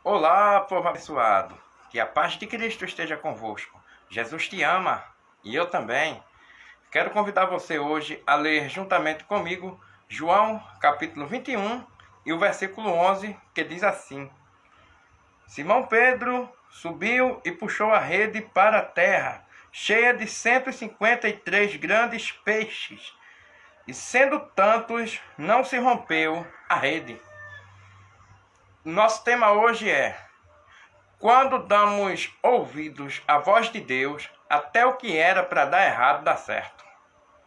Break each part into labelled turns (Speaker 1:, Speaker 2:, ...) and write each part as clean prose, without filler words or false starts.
Speaker 1: Olá, povo abençoado. Que a paz de Cristo esteja convosco. Jesus te ama e eu também. Quero convidar você hoje a ler juntamente comigo João capítulo 21 e o versículo 11, que diz assim: Simão Pedro subiu e puxou a rede para a terra, cheia de 153 grandes peixes, e sendo tantos, não se rompeu a rede. Nosso tema hoje é: quando damos ouvidos à voz de Deus, até o que era para dar errado dá certo.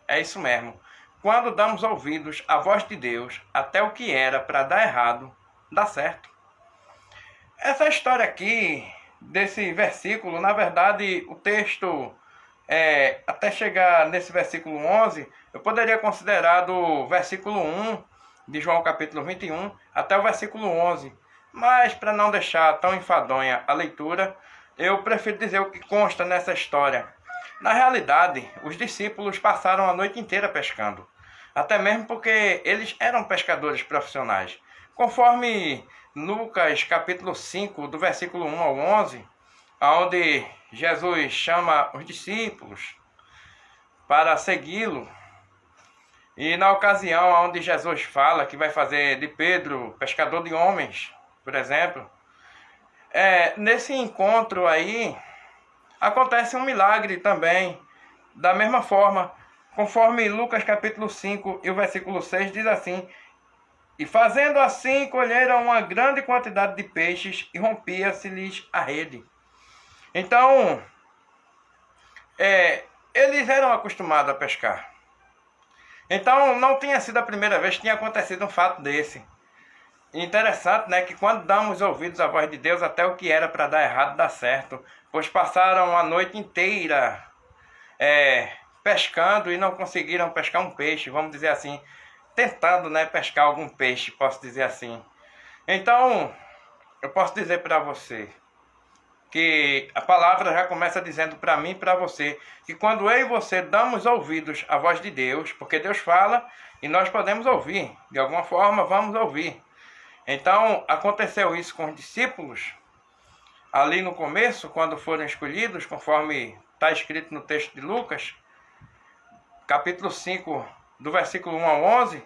Speaker 1: É isso mesmo. Quando damos ouvidos à voz de Deus, até o que era para dar errado dá certo. Essa história aqui, desse versículo, na verdade, o texto, até chegar nesse versículo 11, eu poderia considerar do versículo 1 de João capítulo 21 até o versículo 11. Mas, para não deixar tão enfadonha a leitura, eu prefiro dizer o que consta nessa história. Na realidade, os discípulos passaram a noite inteira pescando. Até mesmo porque eles eram pescadores profissionais. Conforme Lucas capítulo 5, do versículo 1 ao 11, onde Jesus chama os discípulos para segui-lo. E na ocasião onde Jesus fala que vai fazer de Pedro pescador de homens, por exemplo, nesse encontro aí, acontece um milagre também, da mesma forma, conforme Lucas capítulo 5 e o versículo 6 diz assim: E fazendo assim, colheram uma grande quantidade de peixes e rompia-se-lhes a rede. Então, eles eram acostumados a pescar. Então, não tinha sido a primeira vez que tinha acontecido um fato desse. Interessante, né, que quando damos ouvidos à voz de Deus, até o que era para dar errado dá certo. Pois passaram a noite inteira pescando e não conseguiram pescar um peixe, vamos dizer assim. Tentando, né, pescar algum peixe, posso dizer assim. Então, eu posso dizer para você que a palavra já começa dizendo para mim e para você que quando eu e você damos ouvidos à voz de Deus, porque Deus fala e nós podemos ouvir, de alguma forma vamos ouvir. Então, aconteceu isso com os discípulos, ali no começo, quando foram escolhidos, conforme está escrito no texto de Lucas, capítulo 5, do versículo 1 ao 11,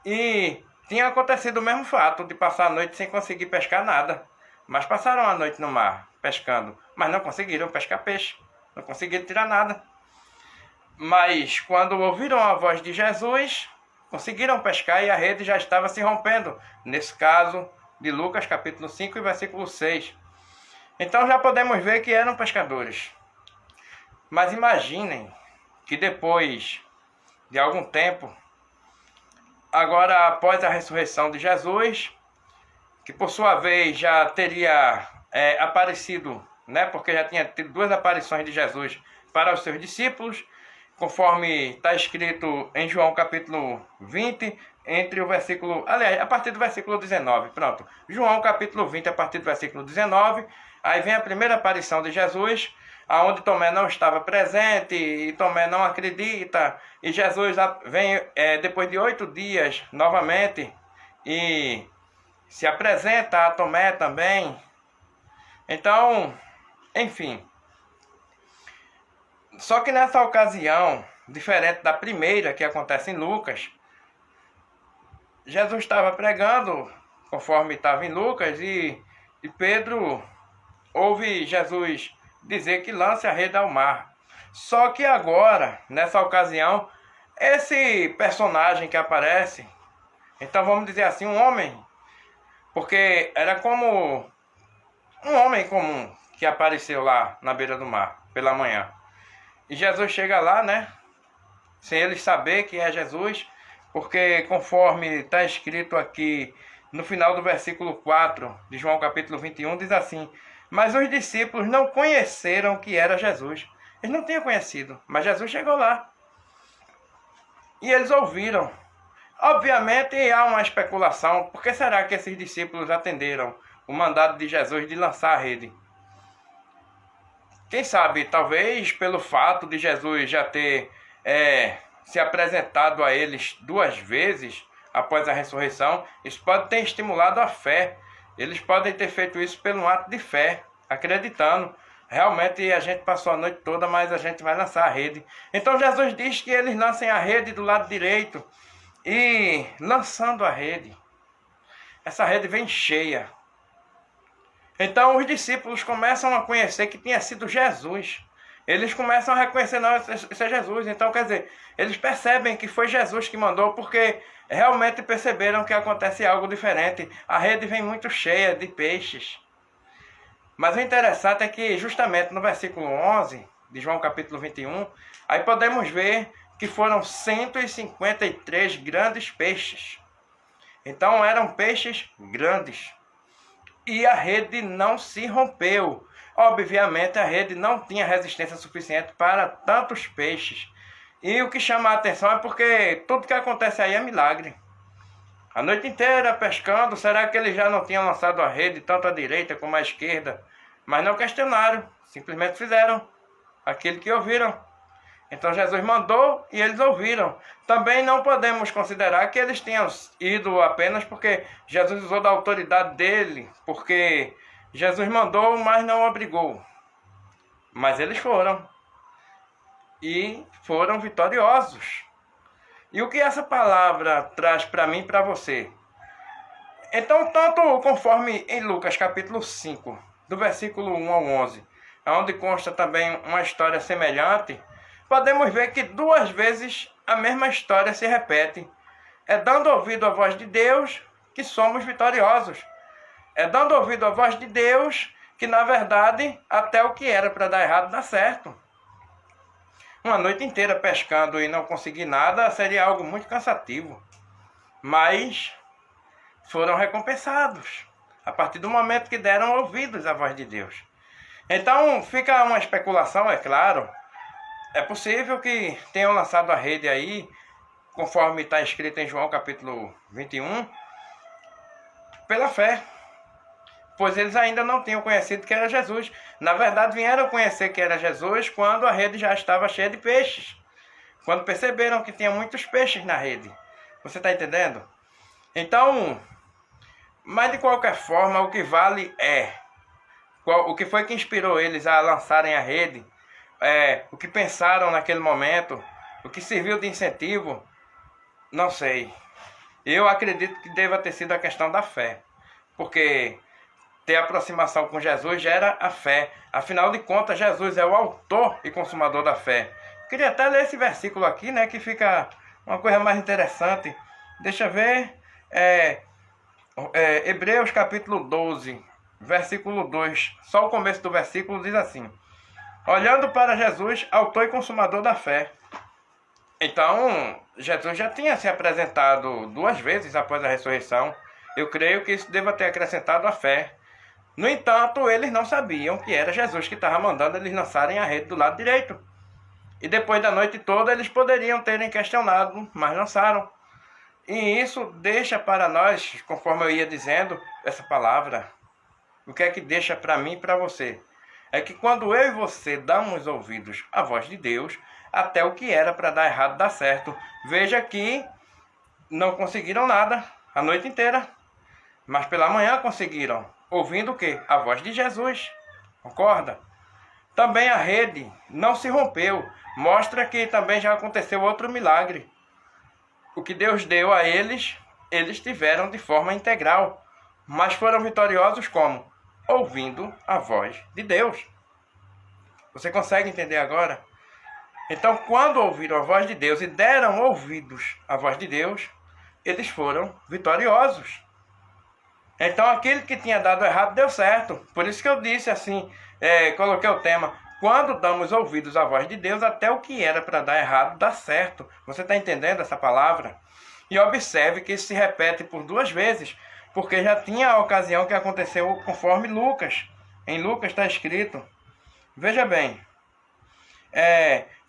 Speaker 1: e tinha acontecido o mesmo fato de passar a noite sem conseguir pescar nada. Mas passaram a noite no mar, pescando, mas não conseguiram pescar peixe, não conseguiram tirar nada. Mas quando ouviram a voz de Jesus, conseguiram pescar e a rede já estava se rompendo. Nesse caso de Lucas capítulo 5 e versículo 6. Então já podemos ver que eram pescadores. Mas imaginem que depois de algum tempo, agora após a ressurreição de Jesus, que por sua vez já teria aparecido, né, porque já tinha tido 2 aparições de Jesus para os seus discípulos, conforme está escrito em João capítulo 20, entre o versículo, aliás, a partir do versículo 19, pronto. João capítulo 20, a partir do versículo 19, aí vem a primeira aparição de Jesus, aonde Tomé não estava presente, e Tomé não acredita, e Jesus vem depois de 8 dias novamente, e se apresenta a Tomé também. Então, enfim. Só que nessa ocasião, diferente da primeira que acontece em Lucas, Jesus estava pregando, conforme estava em Lucas, e Pedro ouve Jesus dizer que lance a rede ao mar. Só que agora, nessa ocasião, esse personagem que aparece, então vamos dizer assim, um homem, porque era como um homem comum que apareceu lá na beira do mar, pela manhã. E Jesus chega lá, né, sem eles saber que é Jesus, porque conforme está escrito aqui no final do versículo 4 de João capítulo 21, diz assim: Mas os discípulos não conheceram que era Jesus. Eles não tinham conhecido, mas Jesus chegou lá. E eles ouviram. Obviamente há uma especulação, por que será que esses discípulos atenderam o mandado de Jesus de lançar a rede? Quem sabe, talvez pelo fato de Jesus já ter se apresentado a eles 2 vezes após a ressurreição, isso pode ter estimulado a fé Eles podem ter feito isso pelo ato de fé, acreditando. Realmente a gente passou a noite toda, mas a gente vai lançar a rede. Então Jesus diz que eles lancem a rede do lado direito. E lançando a rede, essa rede vem cheia. Então os discípulos começam a conhecer que tinha sido Jesus. Eles começam a reconhecer, não, esse é Jesus. Então, quer dizer, eles percebem que foi Jesus que mandou, porque realmente perceberam que acontece algo diferente. A rede vem muito cheia de peixes. Mas o interessante é que justamente no versículo 11 de João capítulo 21, aí podemos ver que foram 153 grandes peixes. Então eram peixes grandes. E a rede não se rompeu. Obviamente a rede não tinha resistência suficiente para tantos peixes. E o que chama a atenção é porque tudo que acontece aí é milagre. A noite inteira pescando, será que eles já não tinham lançado a rede tanto à direita como à esquerda? Mas não questionaram, simplesmente fizeram aquilo que ouviram. Então Jesus mandou e eles ouviram. Também não podemos considerar que eles tenham ido apenas porque Jesus usou da autoridade dele, porque Jesus mandou, mas não obrigou. Mas eles foram. E foram vitoriosos. E o que essa palavra traz para mim e para você? Então, tanto conforme em Lucas capítulo 5, do versículo 1 ao 11, onde consta também uma história semelhante, podemos ver que 2 vezes a mesma história se repete. É dando ouvido à voz de Deus que somos vitoriosos. É dando ouvido à voz de Deus que, na verdade, até o que era para dar errado dá certo. Uma noite inteira pescando e não conseguir nada seria algo muito cansativo. Mas foram recompensados a partir do momento que deram ouvidos à voz de Deus. Então fica uma especulação, é claro. É possível que tenham lançado a rede aí, conforme está escrito em João capítulo 21, pela fé. Pois eles ainda não tinham conhecido que era Jesus. Na verdade, vieram conhecer que era Jesus quando a rede já estava cheia de peixes. Quando perceberam que tinha muitos peixes na rede. Você está entendendo? Então, mas de qualquer forma, o que vale é o que foi que inspirou eles a lançarem a rede, o que pensaram naquele momento, o que serviu de incentivo, não sei. Eu acredito que deva ter sido a questão da fé. Porque ter aproximação com Jesus gera a fé. Afinal de contas, Jesus é o autor e consumador da fé. Queria até ler esse versículo aqui, né, que fica uma coisa mais interessante. Deixa eu ver. Hebreus capítulo 12, versículo 2. Só o começo do versículo diz assim: olhando para Jesus, autor e consumador da fé. Então, Jesus já tinha se apresentado 2 vezes após a ressurreição. Eu creio que isso deva ter acrescentado a fé. No entanto, eles não sabiam que era Jesus que estava mandando eles lançarem a rede do lado direito. E depois da noite toda, eles poderiam terem questionado, mas lançaram. E isso deixa para nós, conforme eu ia dizendo, essa palavra. O que é que deixa para mim e para você? É que quando eu e você damos ouvidos à voz de Deus, até o que era para dar errado dá certo. Veja que não conseguiram nada a noite inteira. Mas pela manhã conseguiram, ouvindo o quê? A voz de Jesus. Concorda? Também a rede não se rompeu. Mostra que também já aconteceu outro milagre. O que Deus deu a eles, eles tiveram de forma integral. Mas foram vitoriosos como? Ouvindo a voz de Deus. Você consegue entender agora? Então, quando ouviram a voz de Deus e deram ouvidos à voz de Deus, eles foram vitoriosos. Então aquele que tinha dado errado deu certo. Por isso que eu disse assim, coloquei o tema: quando damos ouvidos à voz de Deus, até o que era para dar errado dá certo. Você está entendendo essa palavra? E observe que isso se repete por 2 vezes, porque já tinha a ocasião que aconteceu conforme Lucas. Em Lucas está escrito, veja bem,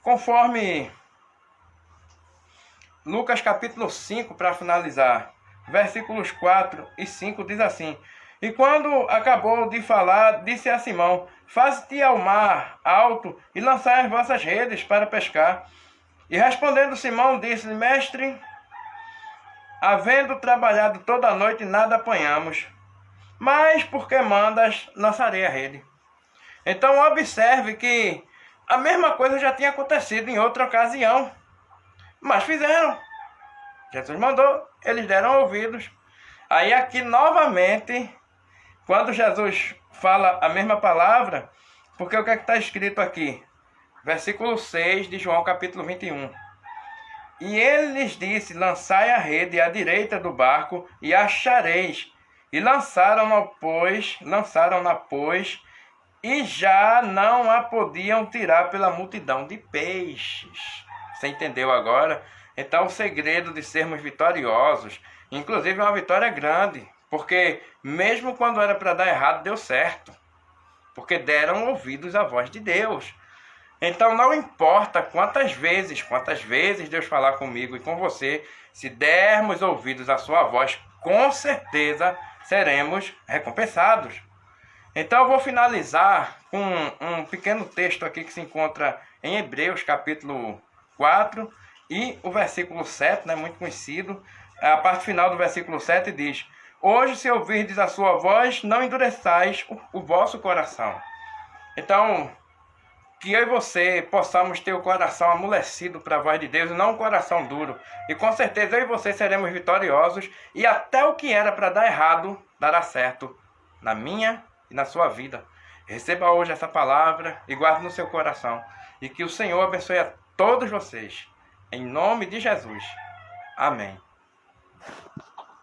Speaker 1: conforme Lucas capítulo 5, para finalizar, versículos 4 e 5 diz assim: e quando acabou de falar, disse a Simão: faze-te ao mar alto e lançai as vossas redes para pescar. E respondendo Simão, disse-lhe: mestre, havendo trabalhado toda a noite, nada apanhamos, mas porque mandas, lançarei a rede. Então observe que a mesma coisa já tinha acontecido em outra ocasião, mas fizeram. Jesus mandou, eles deram ouvidos. Aí aqui novamente, quando Jesus fala a mesma palavra, porque o que é que está escrito aqui? Versículo 6 de João capítulo 21. E ele lhes disse, lançai a rede à direita do barco e achareis. E lançaram-na, pois, e já não a podiam tirar pela multidão de peixes. Você entendeu agora? Então o segredo de sermos vitoriosos, inclusive é uma vitória grande, porque mesmo quando era para dar errado, deu certo. Porque deram ouvidos à voz de Deus. Então não importa quantas vezes Deus falar comigo e com você, se dermos ouvidos à sua voz, com certeza seremos recompensados. Então eu vou finalizar com um pequeno texto aqui que se encontra em Hebreus capítulo 4 e o versículo 7, né, muito conhecido. A parte final do versículo 7 diz: hoje, se ouvirdes a sua voz, não endureçais o vosso coração. Então, que eu e você possamos ter o coração amolecido para a voz de Deus e não um coração duro. E com certeza eu e você seremos vitoriosos e até o que era para dar errado, dará certo na minha e na sua vida. Receba hoje essa palavra e guarde no seu coração. E que o Senhor abençoe a todos vocês. Em nome de Jesus. Amém.